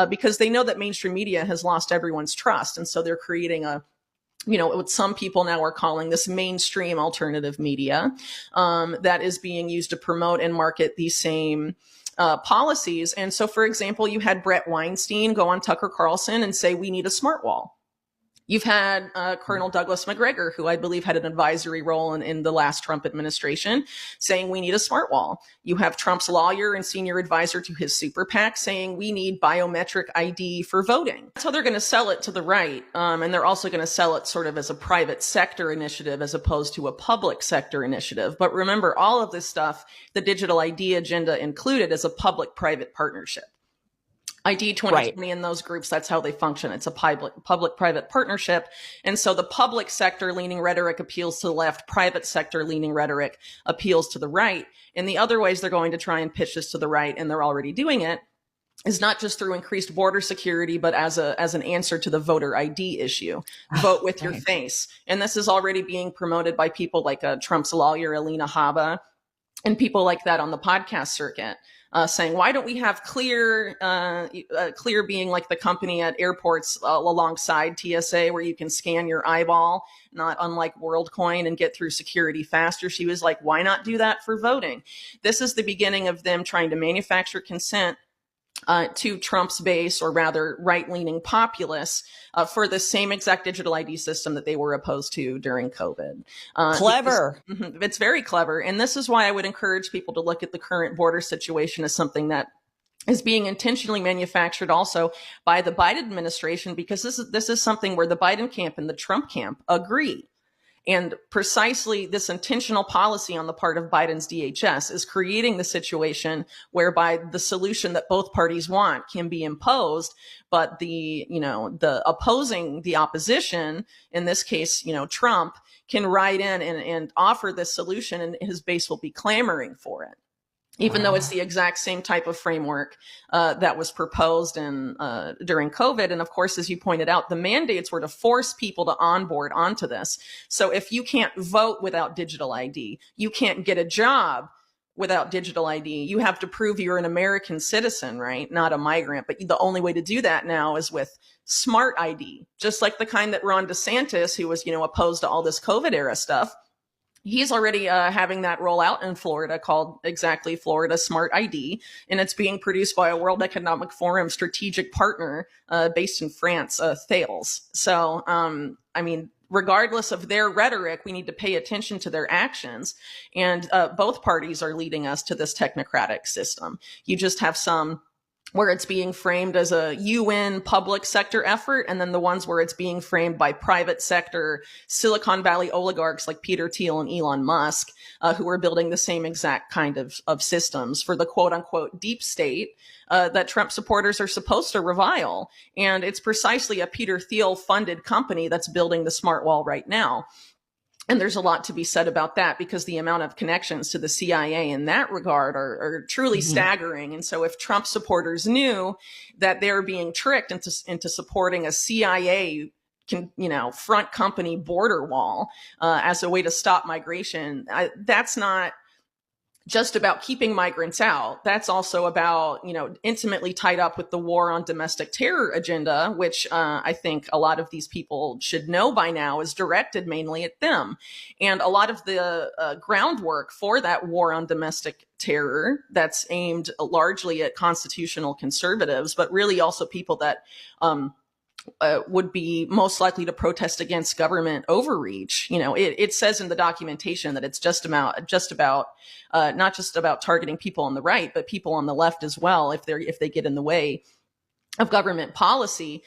because they know that mainstream media has lost everyone's trust. And so they're creating what some people now are calling this mainstream alternative media that is being used to promote and market these same policies. And so, for example, you had Brett Weinstein go on Tucker Carlson and say, we need a smart wall. You've had Colonel Douglas Macgregor, who I believe had an advisory role in the last Trump administration, saying we need a smart wall. You have Trump's lawyer and senior advisor to his super PAC saying we need biometric ID for voting. That's how they're going to sell it to the right. And they're also going to sell it sort of as a private sector initiative as opposed to a public sector initiative. But remember, all of this stuff, the digital ID agenda included, is a public-private partnership. ID 2020 and those groups, that's how they function. It's a public-private partnership. And so the public sector leaning rhetoric appeals to the left, private sector leaning rhetoric appeals to the right. And the other ways they're going to try and pitch this to the right, and they're already doing it, is not just through increased border security, but as an answer to the voter ID issue. Vote with your face. And this is already being promoted by people like Trump's lawyer, Alina Habba, and people like that on the podcast circuit. Saying, why don't we have Clear being like the company at airports alongside TSA where you can scan your eyeball, not unlike WorldCoin, and get through security faster. She was like, why not do that for voting? This is the beginning of them trying to manufacture consent to Trump's base, or rather right-leaning populists, for the same exact digital ID system that they were opposed to during COVID. Clever. It's very clever. And this is why I would encourage people to look at the current border situation as something that is being intentionally manufactured also by the Biden administration, because this is something where the Biden camp and the Trump camp agree. And precisely this intentional policy on the part of Biden's DHS is creating the situation whereby the solution that both parties want can be imposed, but the opposition, in this case, Trump, can write in and offer this solution, and his base will be clamoring for it. Even though it's the exact same type of framework that was proposed during COVID. And of course, as you pointed out, the mandates were to force people to onboard onto this. So if you can't vote without digital ID, you can't get a job without digital ID, you have to prove you're an American citizen, right? Not a migrant. But the only way to do that now is with smart ID, just like the kind that Ron DeSantis, who was, opposed to all this COVID era stuff, he's already having that roll out in Florida, called exactly Florida Smart ID. And it's being produced by a World Economic Forum strategic partner based in France, Thales. So, regardless of their rhetoric, we need to pay attention to their actions. And both parties are leading us to this technocratic system. You just have some where it's being framed as a UN public sector effort, and then the ones where it's being framed by private sector Silicon Valley oligarchs like Peter Thiel and Elon Musk, who are building the same exact kind of systems for the quote unquote deep state that Trump supporters are supposed to revile. And it's precisely a Peter Thiel funded company that's building the smart wall right now. And there's a lot to be said about that, because the amount of connections to the CIA in that regard are truly staggering. And so if Trump supporters knew that they're being tricked into supporting a CIA front company border wall as a way to stop migration, that's not just about keeping migrants out. That's also about, intimately tied up with the war on domestic terror agenda, which I think a lot of these people should know by now is directed mainly at them. And a lot of the groundwork for that war on domestic terror that's aimed largely at constitutional conservatives, but really also people that would be most likely to protest against government overreach. It says in the documentation that it's just about not just about targeting people on the right, but people on the left as well, if they get in the way of government policy.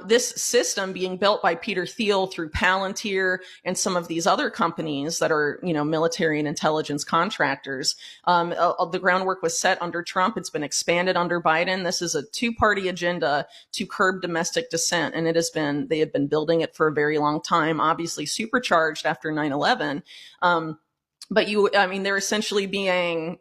This system being built by Peter Thiel through Palantir and some of these other companies that are, military and intelligence contractors. The groundwork was set under Trump. It's been expanded under Biden. This is a two-party agenda to curb domestic dissent. And they have been building it for a very long time, obviously supercharged after 9/11. But they're essentially being,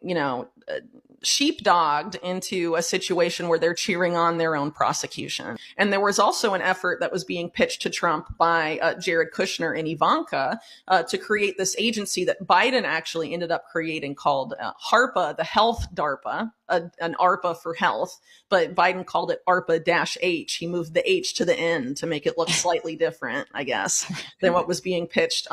sheepdogged into a situation where they're cheering on their own prosecution. And there was also an effort that was being pitched to Trump by Jared Kushner and Ivanka to create this agency that Biden actually ended up creating called HARPA, the Health DARPA, an ARPA for health, but Biden called it ARPA-H. He moved the H to the N to make it look slightly different, I guess, than what was being pitched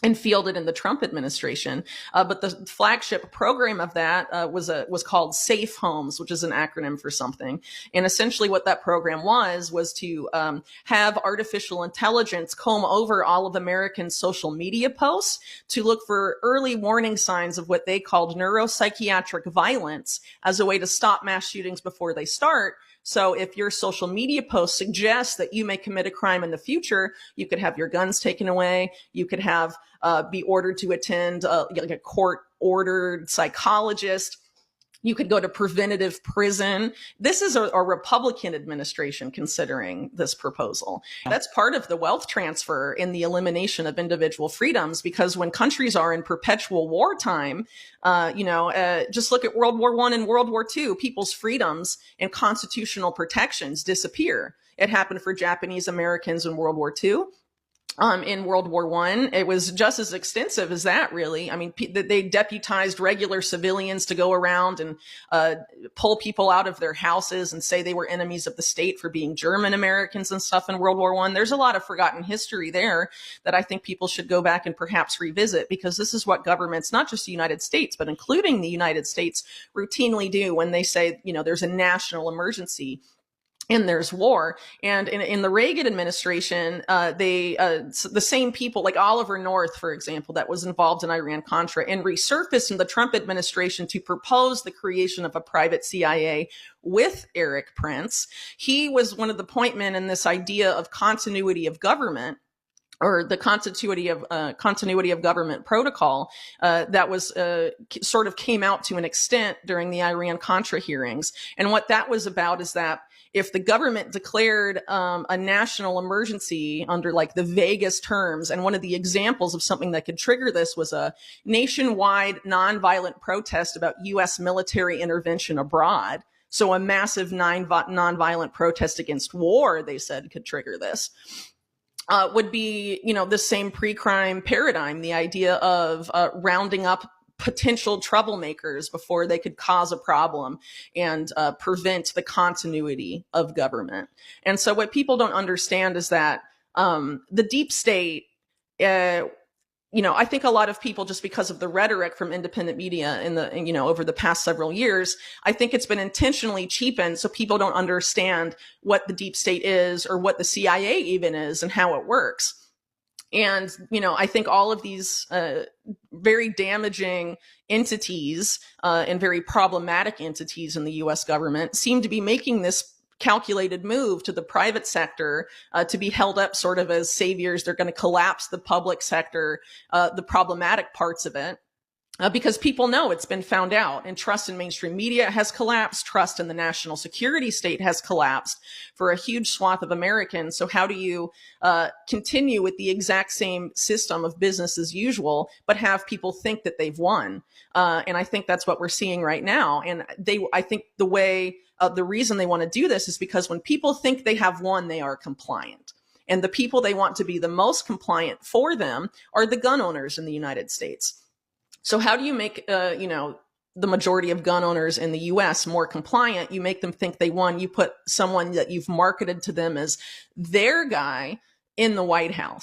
and fielded in the Trump administration. But the flagship program of that was called Safe Homes, which is an acronym for something. And essentially what that program was to have artificial intelligence comb over all of Americans' social media posts to look for early warning signs of what they called neuropsychiatric violence as a way to stop mass shootings before they start. So if your social media post suggests that you may commit a crime in the future, you could have your guns taken away. You could have be ordered to attend like a court-ordered psychologist. You could go to preventative prison. This is a Republican administration considering this proposal. That's part of the wealth transfer in the elimination of individual freedoms, because when countries are in perpetual wartime, just look at World War I and World War II, people's freedoms and constitutional protections disappear. It happened for Japanese Americans in World War II. In World War I, it was just as extensive as that, really. I mean, they deputized regular civilians to go around and pull people out of their houses and say they were enemies of the state for being German Americans and stuff in World War I. There's a lot of forgotten history there that I think people should go back and perhaps revisit, because this is what governments, not just the United States, but including the United States, routinely do when they say, there's a national emergency and there's war. And in the Reagan administration, the same people like Oliver North, for example, that was involved in Iran-Contra and resurfaced in the Trump administration to propose the creation of a private CIA with Eric Prince. He was one of the point men in this idea of continuity of government, or the continuity of government protocol that was sort of came out to an extent during the Iran-Contra hearings. And what that was about is that if the government declared a national emergency under like the vaguest terms, and one of the examples of something that could trigger this was a nationwide nonviolent protest about U.S. military intervention abroad. So a massive nonviolent protest against war, they said, could trigger this. Would be, the same pre-crime paradigm, the idea of rounding up potential troublemakers before they could cause a problem and prevent the continuity of government. And so what people don't understand is that the deep state, I think a lot of people, just because of the rhetoric from independent media over the past several years, I think it's been intentionally cheapened so people don't understand what the deep state is or what the CIA even is and how it works. And, I think all of these very damaging entities and very problematic entities in the U.S. government seem to be making this calculated move to the private sector to be held up sort of as saviors. They're going to collapse the public sector, the problematic parts of it. Because people know it's been found out, and trust in mainstream media has collapsed. Trust in the national security state has collapsed for a huge swath of Americans. So how do you continue with the exact same system of business as usual, but have people think that they've won? And I think that's what we're seeing right now. And I think the reason they want to do this is because when people think they have won, they are compliant. And the people they want to be the most compliant for them are the gun owners in the United States. So how do you make, the majority of gun owners in the U.S. more compliant? You make them think they won. You put someone that you've marketed to them as their guy in the White House.